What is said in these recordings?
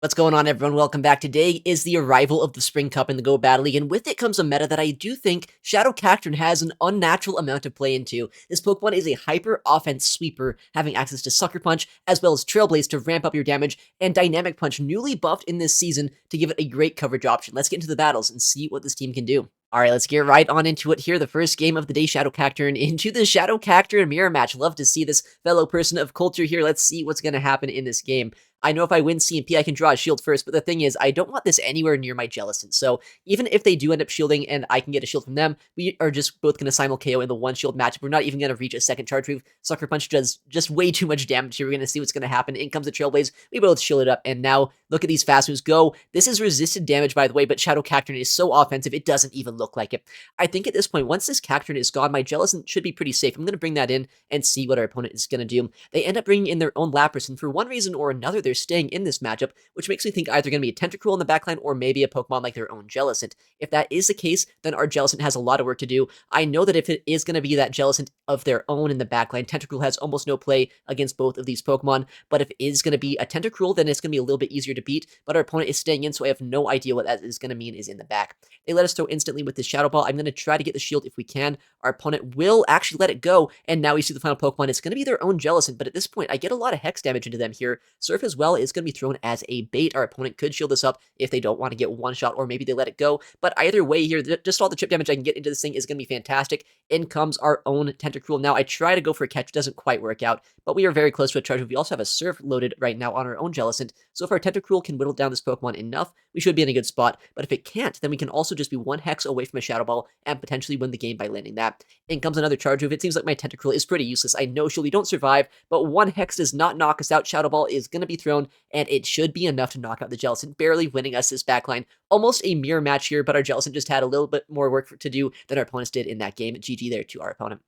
What's going on, everyone? Welcome back. Today is the arrival of the Spring Cup in the Go Battle League, and with it comes a meta that I do think Shadow Cacturne has an unnatural amount to play into. This Pokemon is a hyper offense sweeper, having access to Sucker Punch, as well as Trailblaze to ramp up your damage, and Dynamic Punch, newly buffed in this season, to give it a great coverage option. Let's get into the battles and see what this team can do. Alright, let's get right on into it here. The first game of the day, Shadow Cacturne into the Shadow Cacturne mirror match. Love to see this fellow person of culture here. Let's see what's going to happen in this game. I know if I win CMP, I can draw a shield first, but the thing is, I don't want this anywhere near my Jellicent. So even if they do end up shielding and I can get a shield from them, we are just both going to simul KO in the one shield matchup. We're not even going to reach a second charge move. Sucker Punch does just way too much damage here. We're going to see what's going to happen. In comes the Trailblaze. We both shield it up, and now look at these fast moves go. This is resisted damage, by the way, but Shadow Cacturne is so offensive, it doesn't even look like it. I think at this point, once this Cacturne is gone, my Jellicent should be pretty safe. I'm going to bring that in and see what our opponent is going to do. They end up bringing in their own Lapras, and for one reason or another, they're staying in this matchup, which makes me think either going to be a Tentacruel in the backline or maybe a Pokemon like their own Jellicent. If that is the case, then our Jellicent has a lot of work to do. I know that if it is going to be that Jellicent of their own in the backline, Tentacruel has almost no play against both of these Pokemon, but if it is going to be a Tentacruel, then it's going to be a little bit easier to beat, but our opponent is staying in, so I have no idea what that is going to mean is in the back. They let us throw instantly with this Shadow Ball. I'm going to try to get the shield if we can. Our opponent will actually let it go, and now we see the final Pokemon. It's going to be their own Jellicent, but at this point, I get a lot of Hex damage into them here. Surf as well is going to be thrown as a bait. Our opponent could shield this up if they don't want to get one shot, or maybe they let it go, but either way here, just all the chip damage I can get into this thing is going to be fantastic. In comes our own Tentacruel. Now, I try to go for a catch, doesn't quite work out, but we are very close to a charge move. We also have a Surf loaded right now on our own Jellicent, so if our Tentacruel can whittle down this Pokemon enough, we should be in a good spot, but if it can't, then we can also just be one Hex away from a Shadow Ball and potentially win the game by landing that. In comes another charge move. It seems like my Tentacruel is pretty useless. I know we don't survive, but one Hex does not knock us out. Shadow Ball is going to be thrown, and it should be enough to knock out the Jellicent, barely winning us this backline. Almost a mirror match here, but our Jellicent just had a little bit more work to do than our opponents did in that game. GG there to our opponent.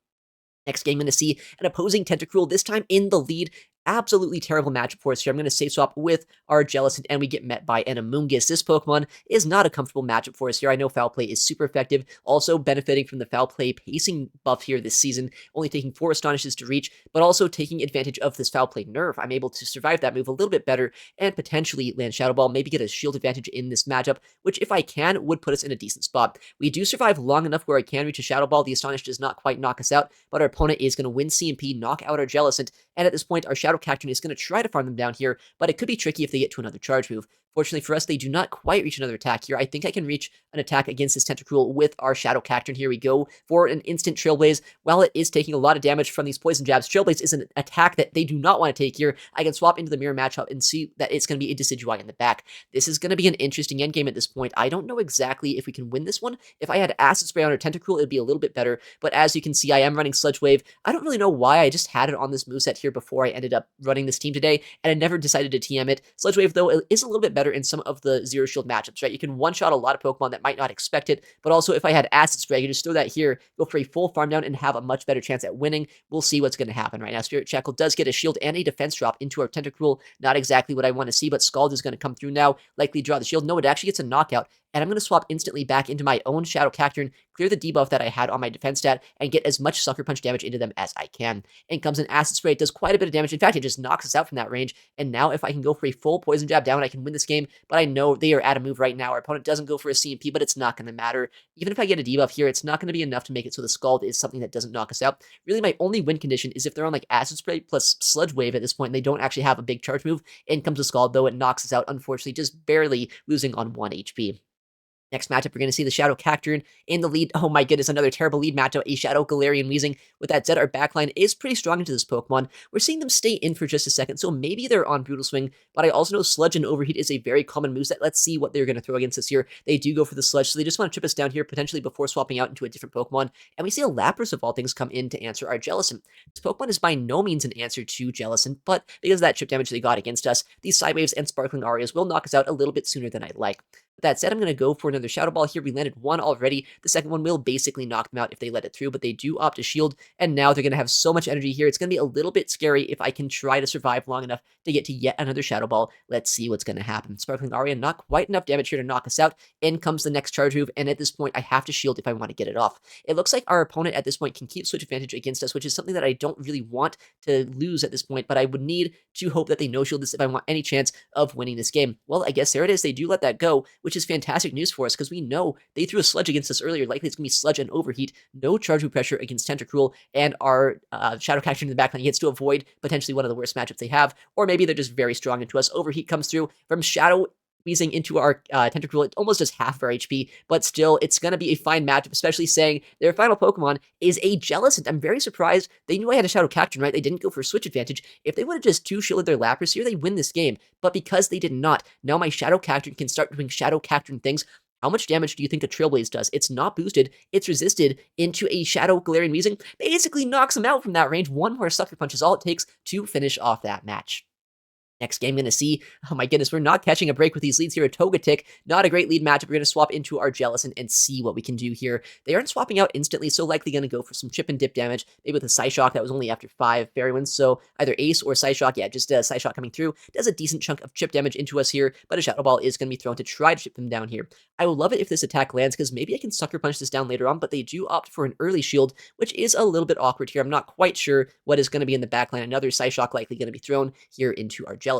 Next game, I'm going to see an opposing Tentacruel, this time in the lead. Absolutely terrible matchup for us here. I'm going to safe swap with our Jellicent, and we get met by an Amoonguss. This Pokemon is not a comfortable matchup for us here. I know Foul Play is super effective, also benefiting from the Foul Play pacing buff here this season, only taking 4 Astonishes to reach, but also taking advantage of this Foul Play nerf. I'm able to survive that move a little bit better and potentially land Shadow Ball, maybe get a shield advantage in this matchup, which, if I can, would put us in a decent spot. We do survive long enough where I can reach a Shadow Ball. The Astonish does not quite knock us out, but our opponent is going to win CMP, knock out our Jellicent, and at this point, our Shadow Cacturne is going to try to farm them down here, but it could be tricky if they get to another charge move. Fortunately for us, they do not quite reach another attack here. I think I can reach an attack against this Tentacruel with our Shadow Cacturne. Here we go for an instant Trailblaze. While it is taking a lot of damage from these poison jabs, Trailblaze is an attack that they do not want to take here. I can swap into the mirror matchup and see that it's going to be a Decidueye in the back. This is going to be an interesting endgame at this point. I don't know exactly if we can win this one. If I had Acid Spray on our Tentacruel, it would be a little bit better, but as you can see, I am running Sludge Wave. I don't really know why. I just had it on this moveset here before I ended up running this team today, and I never decided to TM it. Sludge Wave, though, is a little bit better in some of the Zero Shield matchups, right? You can one-shot a lot of Pokemon that might not expect it, but also if I had Acid Spray, I could just throw that here, go for a full farm down, and have a much better chance at winning. We'll see what's going to happen right now. Spirit Shackle does get a shield and a defense drop into our Tentacruel. Not exactly what I want to see, but Scald is going to come through now, likely draw the shield. No, it actually gets a knockout, and I'm going to swap instantly back into my own Shadow Cacturne, clear the debuff that I had on my defense stat, and get as much Sucker Punch damage into them as I can. In comes an Acid Spray. It does quite a bit of damage. In fact, it just knocks us out from that range, and now if I can go for a full Poison Jab down, I can win this game, but I know they are at a move right now. Our opponent doesn't go for a CMP, but it's not going to matter. Even if I get a debuff here, it's not going to be enough to make it so the Scald is something that doesn't knock us out. Really, my only win condition is if they're on like Acid Spray plus Sludge Wave at this point, and they don't actually have a big charge move. In comes the Scald, though it knocks us out, unfortunately, just barely losing on 1 HP. Next matchup, we're going to see the Shadow Cacturne in the lead. Oh my goodness, another terrible lead matchup, a Shadow Galarian Weezing. With that said, our backline is pretty strong into this Pokemon. We're seeing them stay in for just a second, so maybe they're on Brutal Swing, but I also know Sludge and Overheat is a very common moveset. Let's see what they're going to throw against us here. They do go for the Sludge, so they just want to trip us down here, potentially before swapping out into a different Pokemon, and we see a Lapras of all things come in to answer our Jellicent. This Pokemon is by no means an answer to Jellicent, but because of that chip damage they got against us, these Side Waves and Sparkling Arias will knock us out a little bit sooner than I'd like. With that said, I'm going to go for another Shadow Ball here. We landed one already. The second one will basically knock them out if they let it through, but they do opt to shield, and now they're going to have so much energy here. It's going to be a little bit scary if I can try to survive long enough to get to yet another Shadow Ball. Let's see what's going to happen. Sparkling Aria, not quite enough damage here to knock us out. In comes the next charge move, and at this point, I have to shield if I want to get it off. It looks like our opponent at this point can keep switch advantage against us, which is something that I don't really want to lose at this point, but I would need to hope that they no-shield this if I want any chance of winning this game. Well, I guess there it is. They do let that go, which is fantastic news for us because we know they threw a Sludge against us earlier. Likely it's going to be Sludge and Overheat. No charge move pressure against Tentacruel, and our Shadow Cacturne in the backline gets to avoid potentially one of the worst matchups they have, or maybe they're just very strong into us. Overheat comes through from Shadow Weezing into our Tentacruel. It almost does half of our HP, but still, it's going to be a fine matchup, especially saying their final Pokemon is a Jellicent. I'm very surprised. They knew I had a Shadow Cacturne, right? They didn't go for switch advantage. If they would have just two-shielded their Lapras here, they win this game. But because they did not, now my Shadow Cacturne can start doing Shadow Cacturne things. How much damage do you think a Trailblaze does? It's not boosted, it's resisted into a Shadow Galarian Weezing. Basically knocks him out from that range. One more Sucker Punch is all it takes to finish off that match. Next game, going to see, oh my goodness, we're not catching a break with these leads here. A Togetic, not a great lead matchup. We're going to swap into our Jellicent and see what we can do here. They aren't swapping out instantly, so likely going to go for some chip and dip damage. Maybe with a Psyshock that was only after 5 Fairy Winds, so either Ace or Psyshock. Yeah, just Psyshock coming through. Does a decent chunk of chip damage into us here, but a Shadow Ball is going to be thrown to try to chip them down here. I will love it if this attack lands, because maybe I can Sucker Punch this down later on, but they do opt for an early shield, which is a little bit awkward here. I'm not quite sure what is going to be in the backline. Another Psyshock likely going to be thrown here into our Jellicent.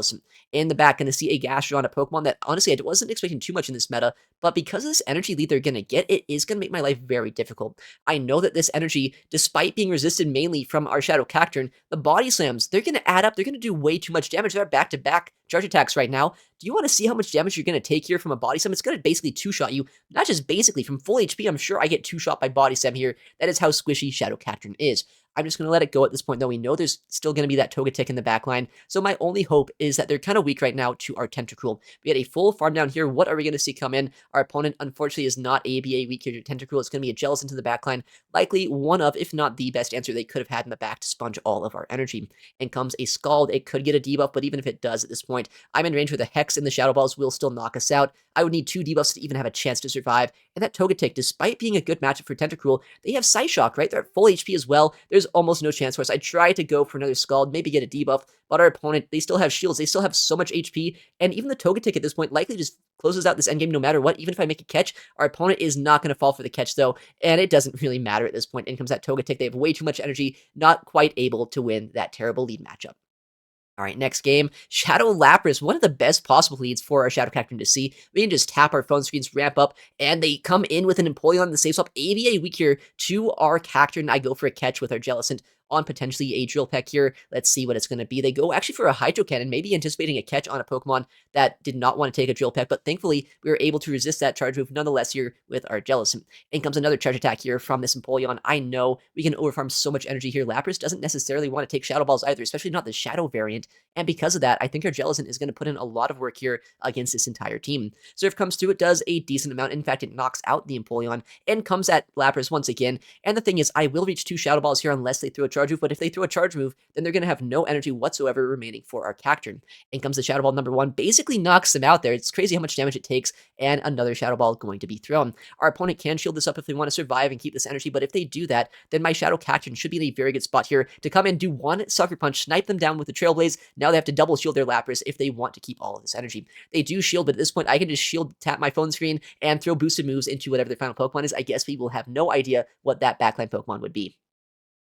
In the back, going to see a Gastrodon, a Pokemon that honestly I wasn't expecting too much in this meta, but because of this energy lead they're going to get, it is going to make my life very difficult. I know that this energy, despite being resisted mainly from our Shadow Cacturne, the Body Slams, they're going to add up. They're going to do way too much damage. They're back-to-back charge attacks right now. Do you want to see how much damage you're going to take here from a Body Slam? It's going to basically two-shot you. Not just basically, from full HP, I'm sure I get two-shot by Body Slam here. That is how squishy Shadow Cacturne is. I'm just going to let it go at this point, though. We know there's still going to be that Togetic in the backline, so my only hope is that they're kind of weak right now to our Tentacruel. We had a full farm down here. What are we going to see come in? Our opponent, unfortunately, is not ABA weak here to Tentacruel. It's going to be a Jellicent into the backline. Likely one of, if not the best answer they could have had in the back to sponge all of our energy. And comes a Scald. It could get a debuff, but even if it does at this point, I'm in range where the Hex and the Shadow Balls will still knock us out. I would need 2 debuffs to even have a chance to survive. And that Togetic, despite being a good matchup for Tentacruel, they have Psyshock, right? They're at full HP as well. There's almost no chance for us. I try to go for another Scald, maybe get a debuff, but our opponent, they still have shields. They still have so much HP, and even the Togetic at this point likely just closes out this endgame no matter what. Even if I make a catch, our opponent is not going to fall for the catch, though, and it doesn't really matter at this point. In comes that Togetic. They have way too much energy, not quite able to win that terrible lead matchup. All right, next game, Shadow Lapras, one of the best possible leads for our Shadow Cacturne to see. We can just tap our phone screens, ramp up, and they come in with an Empoleon in the safe swap. ABA weak here to our Cacturne. I go for a catch with our Jellicent on potentially a Drill Peck here. Let's see what it's going to be. They go actually for a Hydro Cannon, maybe anticipating a catch on a Pokemon that did not want to take a Drill Peck, but thankfully we were able to resist that charge move nonetheless here with our Jellicent. In comes another charge attack here from this Empoleon. I know we can overfarm so much energy here. Lapras doesn't necessarily want to take Shadow Balls either, especially not the Shadow variant, and because of that, I think our Jellicent is going to put in a lot of work here against this entire team. Surf comes through, it does a decent amount. In fact, it knocks out the Empoleon and comes at Lapras once again, and the thing is, I will reach 2 Shadow Balls here unless they throw a charge move, but if they throw a charge move, then they're going to have no energy whatsoever remaining for our Cacturne. In comes the Shadow Ball number 1, basically knocks them out there. It's crazy how much damage it takes, and another Shadow Ball going to be thrown. Our opponent can shield this up if they want to survive and keep this energy, but if they do that, then my Shadow Cacturne should be in a very good spot here to come in, do one Sucker Punch, snipe them down with the Trailblaze. Now they have to double shield their Lapras if they want to keep all of this energy. They do shield, but at this point, I can just shield, tap my phone screen, and throw boosted moves into whatever their final Pokemon is. I guess we will have no idea what that backline Pokemon would be.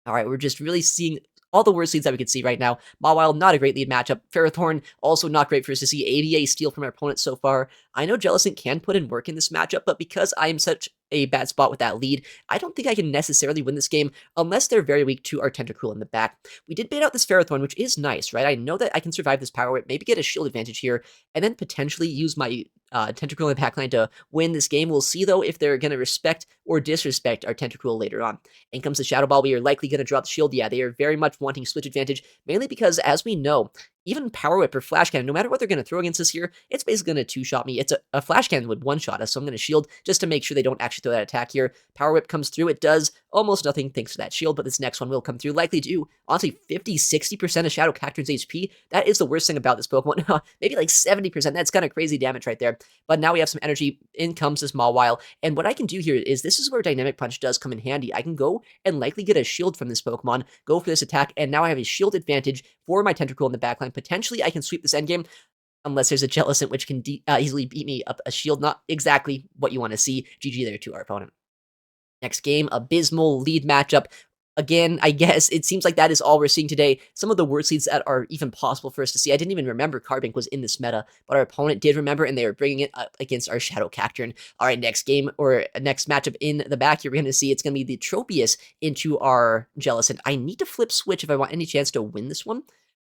All right, we're just really seeing all the worst leads that we could see right now. Mawile, not a great lead matchup. Ferrothorn, also not great for us to see. ABA steal from our opponent so far. I know Jellicent can put in work in this matchup, but because I'm such a bad spot with that lead, I don't think I can necessarily win this game unless they're very weak to our Tentacruel in the back. We did bait out this Ferrothorn, which is nice, right? I know that I can survive this Power Whip, maybe get a shield advantage here, and then potentially use my Tentacruel in the backline to win this game. We'll see, though, if they're going to respect or disrespect our Tentacruel later on. In comes the Shadow Ball. We are likely going to drop the shield. Yeah, they are very much wanting switch advantage, mainly because, as we know, even Power Whip or Flash Cannon, no matter what they're going to throw against us here, it's basically going to two-shot me. It's a Flash Cannon would one-shot us, so I'm going to shield just to make sure they don't actually throw that attack here. Power Whip comes through. It does almost nothing thanks to that shield, but this next one will come through. Likely do, honestly, 50-60% of Shadow Cacturne's HP. That is the worst thing about this Pokemon. Maybe like 70%. That's kind of crazy damage right there. But now we have some energy. In comes this Mawile. And what I can do here is this is where Dynamic Punch does come in handy. I can go and likely get a shield from this Pokemon, go for this attack, and now I have a shield advantage for my Tentacruel in the backline. Potentially, I can sweep this endgame, unless there's a Jellicent, which can easily beat me up a shield. Not exactly what you want to see. GG there to our opponent. Next game, abysmal lead matchup. Again, I guess it seems like that is all we're seeing today. Some of the worst leads that are even possible for us to see. I didn't even remember Carbink was in this meta, but our opponent did remember, and they were bringing it up against our Shadow Cacturne. All right, next game, or next matchup in the back here, we're going to see it's going to be the Tropius into our Jellicent. I need to flip switch if I want any chance to win this one.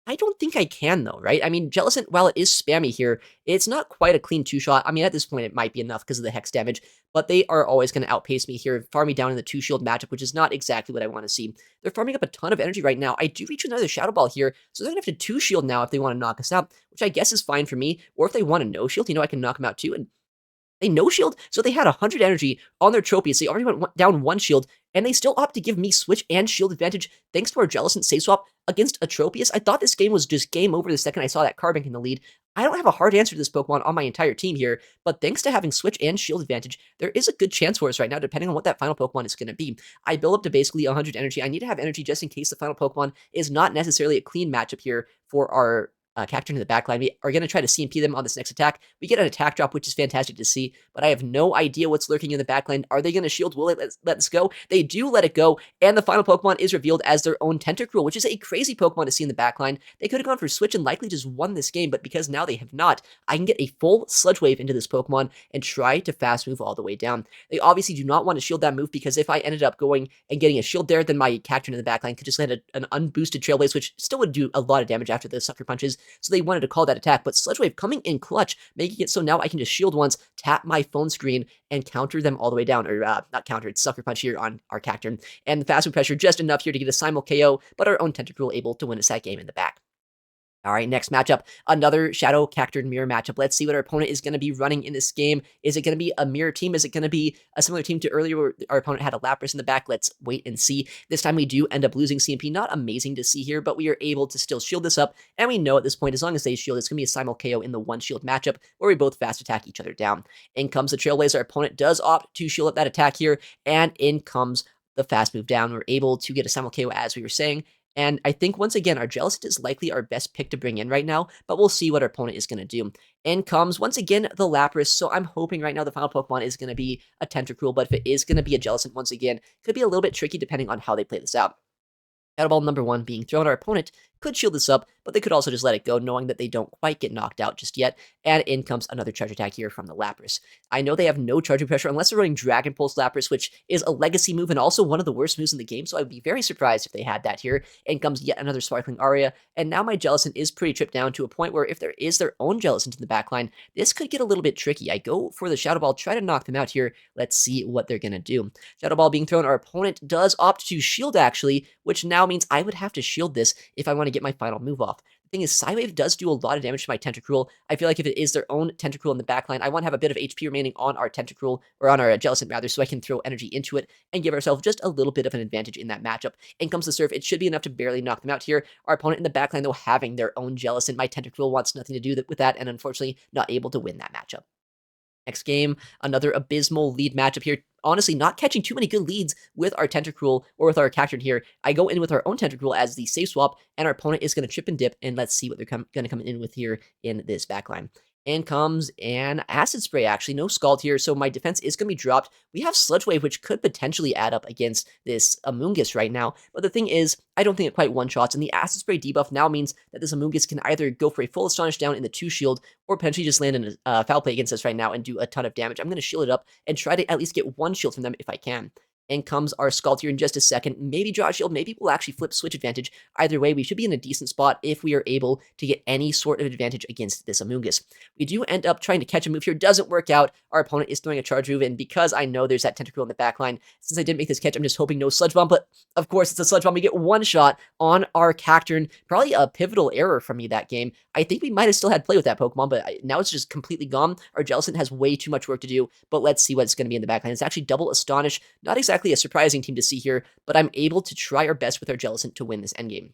I don't think I can, though, right? I mean, Jellicent, while it is spammy here, it's not quite a clean two-shot. I mean, at this point, it might be enough because of the hex damage, but they are always going to outpace me here, farm me down in the two-shield matchup, which is not exactly what I want to see. They're farming up a ton of energy right now. I do reach another Shadow Ball here, so they're going to have to two-shield now if they want to knock us out, which I guess is fine for me. Or if they want a no-shield, I can knock them out too, and they no-shield, so they had 100 energy on their Tropius. They already went down one shield, and they still opt to give me switch and shield advantage thanks to our Jellicent save swap against a Tropius. I thought this game was just game over the second I saw that Carbink in the lead. I don't have a hard answer to this Pokemon on my entire team here, but thanks to having switch and shield advantage, there is a good chance for us right now, depending on what that final Pokemon is going to be. I build up to basically 100 energy. I need to have energy just in case the final Pokemon is not necessarily a clean matchup here for our Cacturne in the backline. We are going to try to CMP them on this next attack. We get an attack drop, which is fantastic to see, but I have no idea what's lurking in the backline. Are they going to shield? Will it let us go? They do let it go, and the final Pokemon is revealed as their own Tentacruel, which is a crazy Pokemon to see in the backline. They could have gone for Switch and likely just won this game, but because now they have not, I can get a full Sludge Wave into this Pokemon and try to fast move all the way down. They obviously do not want to shield that move, because if I ended up going and getting a shield there, then my Cacturne in the backline could just land an unboosted Trailblaze, which still would do a lot of damage after the Sucker Punches, so they wanted to call that attack, but Sludge Wave coming in clutch, making it so now I can just shield once, tap my phone screen, and counter them all the way down, or not counter, it's Sucker Punch here on our Cacturne, and the fast move pressure just enough here to get a simul KO, but our own Tentacruel able to win us that game in the back. All right, next matchup, another Shadow Cacturne Mirror matchup. Let's see what our opponent is going to be running in this game. Is it going to be a mirror team? Is it going to be a similar team to earlier where our opponent had a Lapras in the back? Let's wait and see. This time we do end up losing CMP. Not amazing to see here, but we are able to still shield this up. And we know at this point, as long as they shield, it's going to be a simul KO in the one shield matchup where we both fast attack each other down. In comes the Trailblazer. Our opponent does opt to shield up that attack here. And in comes the fast move down. We're able to get a simul KO as we were saying. And I think, once again, our Jellicent is likely our best pick to bring in right now, but we'll see what our opponent is going to do. In comes, once again, the Lapras, so I'm hoping right now the final Pokemon is going to be a Tentacruel, but if it is going to be a Jellicent once again, could be a little bit tricky depending on how they play this out. Shadow Ball number 1 being thrown at our opponent could shield this up, but they could also just let it go, knowing that they don't quite get knocked out just yet. And in comes another charge attack here from the Lapras. I know they have no charging pressure unless they're running Dragon Pulse Lapras, which is a legacy move and also one of the worst moves in the game, so I would be very surprised if they had that here. In comes yet another Sparkling Aria, and now my Jellicent is pretty tripped down to a point where if there is their own Jellicent in the backline, this could get a little bit tricky. I go for the Shadow Ball, try to knock them out here. Let's see what they're going to do. Shadow Ball being thrown, our opponent does opt to shield actually, which now means I would have to shield this if I want to get my final move off. The thing is, Psywave does do a lot of damage to my Tentacruel. I feel like if it is their own Tentacruel in the backline, I want to have a bit of HP remaining on our Tentacruel, or on our Jellicent rather, so I can throw energy into it and give ourselves just a little bit of an advantage in that matchup. In comes the Surf. It should be enough to barely knock them out here. Our opponent in the backline, though, having their own Jellicent. My Tentacruel wants nothing to do with that, and unfortunately not able to win that matchup. Next game, another abysmal lead matchup here. Honestly, not catching too many good leads with our Tentacruel or with our Cacturne here. I go in with our own Tentacruel as the safe swap, and our opponent is going to chip and dip, and let's see what they're going to come in with here in this backline. In comes an Acid Spray, actually. No Scald here, so my defense is going to be dropped. We have Sludge Wave, which could potentially add up against this Amoonguss right now, but the thing is, I don't think it quite one-shots, and the Acid Spray debuff now means that this Amoonguss can either go for a full Astonish down in the 2-shield, or potentially just land in a Foul Play against us right now and do a ton of damage. I'm going to shield it up and try to at least get one shield from them if I can. In comes our Scald here in just a second. Maybe draw a shield, maybe we'll actually flip switch advantage. Either way, we should be in a decent spot if we are able to get any sort of advantage against this Amoonguss. We do end up trying to catch a move here. Doesn't work out. Our opponent is throwing a charge move, and because I know there's that Tentacruel in the back line, since I didn't make this catch, I'm just hoping no Sludge Bomb, but of course it's a Sludge Bomb. We get one shot on our Cacturne. Probably a pivotal error from me that game. I think we might have still had play with that Pokemon, but now it's just completely gone. Our Jellicent has way too much work to do, but let's see what's going to be in the backline. It's actually double Astonish. Not exactly a surprising team to see here, but I'm able to try our best with our Jellicent to win this endgame.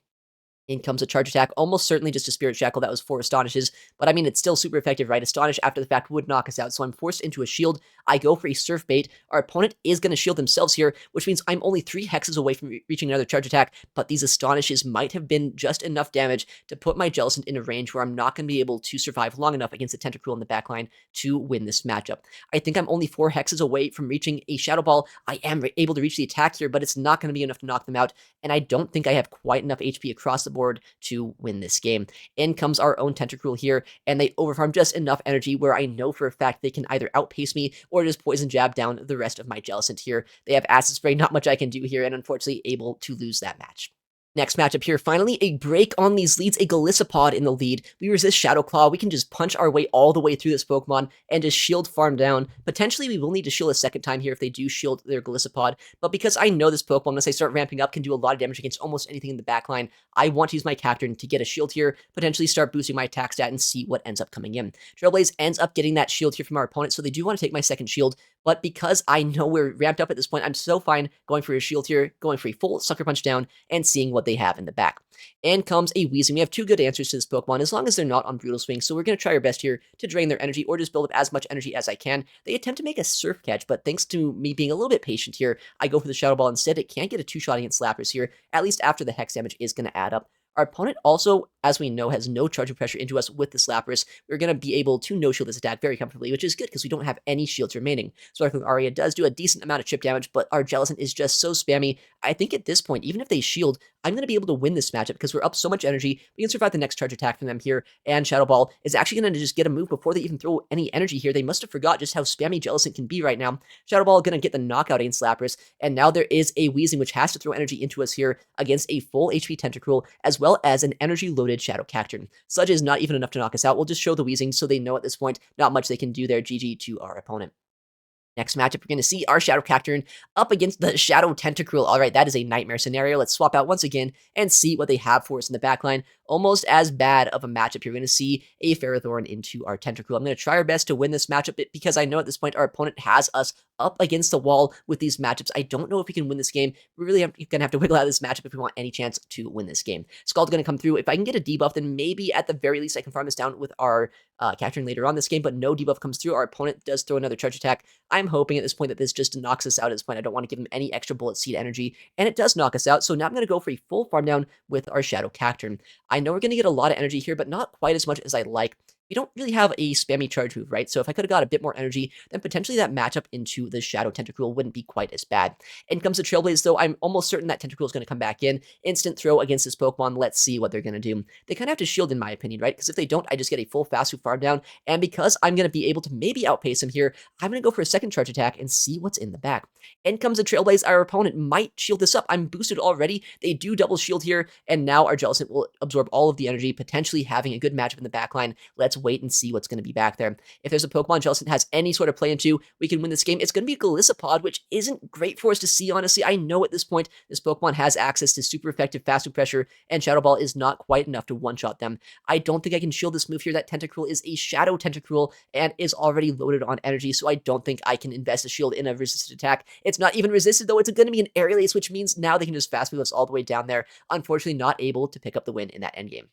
In comes a charge attack, almost certainly just a Spirit Shackle. That was 4 Astonishes, but I mean, it's still super effective, right? Astonish after the fact would knock us out, so I'm forced into a shield. I go for a Surf Bait. Our opponent is going to shield themselves here, which means I'm only 3 hexes away from reaching another charge attack, but these Astonishes might have been just enough damage to put my Jellicent in a range where I'm not going to be able to survive long enough against the Tentacruel in the backline to win this matchup. I think I'm only 4 hexes away from reaching a Shadow Ball. I am able to reach the attack here, but it's not going to be enough to knock them out, and I don't think I have quite enough HP across the board to win this game. In comes our own Tentacruel here, and they overfarm just enough energy where I know for a fact they can either outpace me or just Poison Jab down the rest of my Jellicent here. They have Acid Spray, not much I can do here, and unfortunately able to lose that match. Next matchup here, finally, a break on these leads, a Golisopod in the lead. We resist Shadow Claw. We can just punch our way all the way through this Pokemon and just shield farm down. Potentially, we will need to shield a second time here if they do shield their Golisopod, but because I know this Pokemon, once I start ramping up, can do a lot of damage against almost anything in the backline, I want to use my Cacturne to get a shield here, potentially start boosting my attack stat and see what ends up coming in. Trailblaze ends up getting that shield here from our opponent, so they do want to take my second shield, but because I know we're ramped up at this point, I'm so fine going for a shield here, going for a full Sucker Punch down, and seeing what they have in the back. In comes a Weezing. We have 2 good answers to this Pokemon, as long as they're not on Brutal Swing, so we're going to try our best here to drain their energy, or just build up as much energy as I can. They attempt to make a Surf Catch, but thanks to me being a little bit patient here, I go for the Shadow Ball instead. It can't get a 2-shot against Slappers here, at least after the Hex damage is going to add up. Our opponent also, as we know, has no charge of pressure into us with the Slappers. We're going to be able to no-shield this attack very comfortably, which is good because we don't have any shields remaining. Sparkling Aria does do a decent amount of chip damage, but our Jellicent is just so spammy. I think at this point, even if they shield, I'm going to be able to win this matchup because we're up so much energy. We can survive the next charge attack from them here, and Shadow Ball is actually going to just get a move before they even throw any energy here. They must have forgot just how spammy Jellicent can be right now. Shadow Ball going to get the knockout against Lapras, and now there is a Weezing which has to throw energy into us here against a full HP Tentacruel, as well as an energy-loaded Shadow Cacturne. Sludge is not even enough to knock us out. We'll just show the Weezing so they know at this point not much they can do there. GG to our opponent. Next matchup, we're going to see our Shadow Cacturne up against the Shadow Tentacruel. All right, that is a nightmare scenario. Let's swap out once again and see what they have for us in the backline. Almost as bad of a matchup. You're going to see a Ferrothorn into our Tentacruel. I'm going to try our best to win this matchup because I know at this point our opponent has us up against the wall with these matchups. I don't know if we can win this game. We really going to have to wiggle out of this matchup if we want any chance to win this game. Scald's going to come through. If I can get a debuff, then maybe at the very least I can farm this down with our Cacturne later on this game, but no debuff comes through. Our opponent does throw another charge attack. I'm hoping at this point that this just knocks us out at this point. I don't want to give him any extra bullet seed energy, and it does knock us out, so now I'm going to go for a full farm down with our Shadow Cacturne. I know we're going to get a lot of energy here, but not quite as much as I like. We don't really have a spammy charge move, right? So if I could have got a bit more energy, then potentially that matchup into the Shadow Tentacruel wouldn't be quite as bad. In comes the Trailblaze, though. I'm almost certain that Tentacruel is going to come back in. Instant throw against this Pokemon. Let's see what they're going to do. They kind of have to shield, in my opinion, right? Because if they don't, I just get a full fast food farm down. And because I'm going to be able to maybe outpace him here, I'm going to go for a second charge attack and see what's in the back. In comes the Trailblaze. Our opponent might shield this up. I'm boosted already. They do double shield here, and now our Jellicent will absorb all of the energy, potentially having a good matchup in the backline. Let's wait and see what's going to be back there. If there's a Pokemon Jellicent has any sort of play into, we can win this game. It's going to be a Golisopod, which isn't great for us to see, honestly. I know at this point, this Pokemon has access to super effective fast food pressure, and Shadow Ball is not quite enough to one-shot them. I don't think I can shield this move here. That Tentacruel is a Shadow Tentacruel and is already loaded on energy, so I don't think I can invest a shield in a resisted attack. It's not even resisted, though. It's going to be an Aerial Ace, which means now they can just fast move us all the way down there. Unfortunately, not able to pick up the win in that endgame.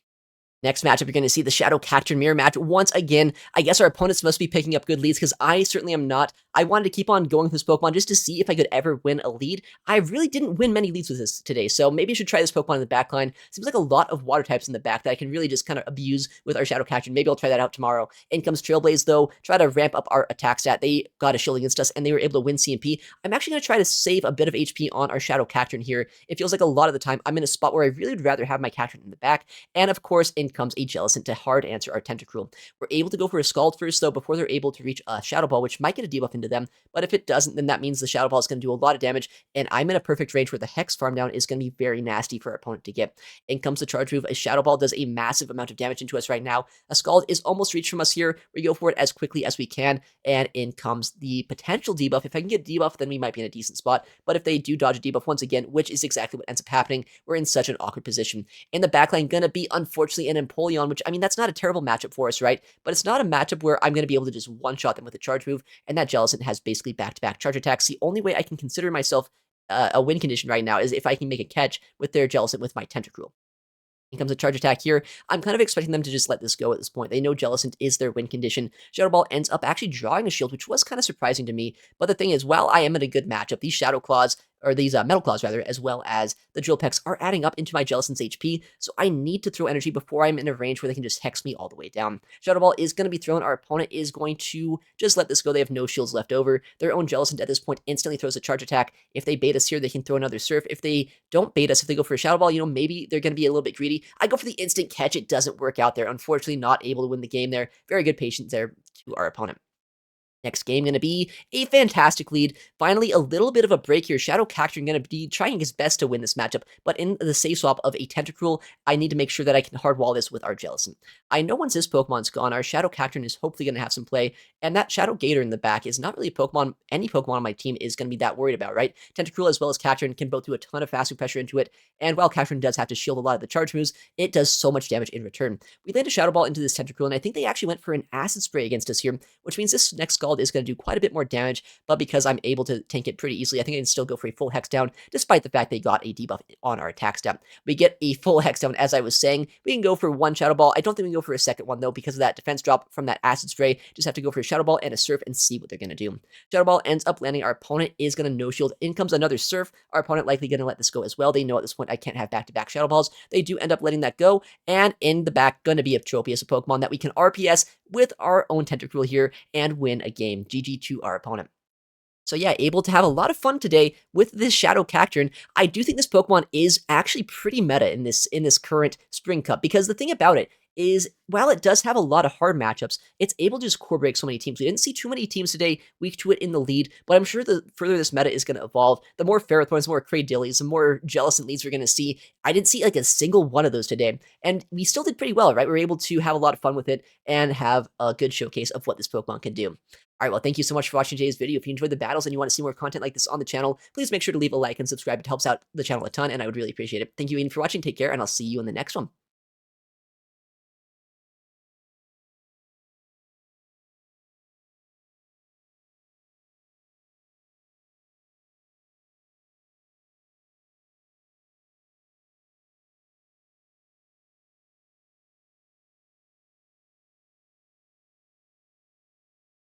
Next matchup, you're going to see the Shadow Cacturne mirror match. Once again, I guess our opponents must be picking up good leads because I certainly am not. I wanted to keep on going with this Pokemon just to see if I could ever win a lead. I really didn't win many leads with this today, so maybe I should try this Pokemon in the back line. Seems like a lot of water types in the back that I can really just kind of abuse with our Shadow Cacturne. Maybe I'll try that out tomorrow. In comes Trailblaze, though. Try to ramp up our attack stat. They got a shield against us, and they were able to win CMP. I'm actually going to try to save a bit of HP on our Shadow Cacturne here. It feels like a lot of the time I'm in a spot where I really would rather have my Cacturne in the back, and of course, in comes a Jellicent to hard answer our Tentacruel. We're able to go for a Scald first, though, before they're able to reach a Shadow Ball, which might get a debuff into into them. But if it doesn't, then that means the Shadow Ball is going to do a lot of damage, and I'm in a perfect range where the Hex farm down is going to be very nasty for our opponent to get. In comes the charge move. A Shadow Ball does a massive amount of damage into us right now. A Scald is almost reached from us here. We go for it as quickly as we can, and in comes the potential debuff. If I can get debuff, then we might be in a decent spot. But if they do dodge a debuff once again, which is exactly what ends up happening, we're in such an awkward position. In the backline, gonna be, unfortunately, an Empoleon, which, I mean, that's not a terrible matchup for us, right? But it's not a matchup where I'm gonna be able to just one-shot them with a charge move, and that Jellicent has basically back-to-back charge attacks. The only way I can consider myself a win condition right now is if I can make a catch with their Jellicent with my Tentacruel. Here comes a charge attack here. I'm kind of expecting them to just let this go at this point. They know Jellicent is their win condition. Shadow Ball ends up actually drawing a shield, which was kind of surprising to me. But the thing is, while I am in a good matchup, these Shadow Claws, or these Metal Claws rather, as well as the Drill Pecks are adding up into my Jellicent's HP, so I need to throw energy before I'm in a range where they can just hex me all the way down. Shadow Ball is going to be thrown. Our opponent is going to just let this go. They have no shields left over. Their own Jellicent at this point instantly throws a charge attack. If they bait us here, they can throw another Surf. If they don't bait us, if they go for a Shadow Ball, you know, maybe they're going to be a little bit greedy. I go for the instant catch. It doesn't work out there. Unfortunately, not able to win the game there. Very good patience there to our opponent. Next game going to be a fantastic lead. Finally, a little bit of a break here. Shadow Cacturne going to be trying his best to win this matchup, but in the safe swap of a Tentacruel, I need to make sure that I can hardwall this with our Jellicent. I know once this Pokemon's gone, our Shadow Cacturne is hopefully going to have some play, and that Shadow Gator in the back is not really a Pokemon any Pokemon on my team is going to be that worried about, right? Tentacruel as well as Cacturne can both do a ton of fast pressure into it, and while Cacturne does have to shield a lot of the charge moves, it does so much damage in return. We land a Shadow Ball into this Tentacruel, and I think they actually went for an Acid Spray against us here, which means this next Scald is going to do quite a bit more damage, but because I'm able to tank it pretty easily, I think I can still go for a full Hex Down, despite the fact they got a debuff on our attack step. We get a full Hex Down, as I was saying. We can go for one Shadow Ball. I don't think we can go for a second one, though, because of that defense drop from that Acid Spray. Just have to go for a Shadow Ball and a Surf and see what they're going to do. Shadow Ball ends up landing. Our opponent is going to no-shield. In comes another Surf. Our opponent likely going to let this go as well. They know at this point I can't have back-to-back Shadow Balls. They do end up letting that go, and in the back, going to be a Tropius, a Pokemon that we can RPS with our own Tentacruel here and win a game. GG to our opponent. So yeah, able to have a lot of fun today with this Shadow Cacturne. I do think this Pokemon is actually pretty meta in this current Spring Cup, because the thing about it is, while it does have a lot of hard matchups, it's able to just core break so many teams. We didn't see too many teams today weak to it in the lead, but I'm sure the further this meta is going to evolve, the more Ferrothorns, the more Cradillies, the more Jellicent leads we're going to see. I didn't see like a single one of those today, and we still did pretty well, right? We were able to have a lot of fun with it and have a good showcase of what this Pokemon can do. All right, well, thank you so much for watching today's video. If you enjoyed the battles and you want to see more content like this on the channel, please make sure to leave a like and subscribe. It helps out the channel a ton, and I would really appreciate it. Thank you, Ian, for watching. Take care, and I'll see you in the next one.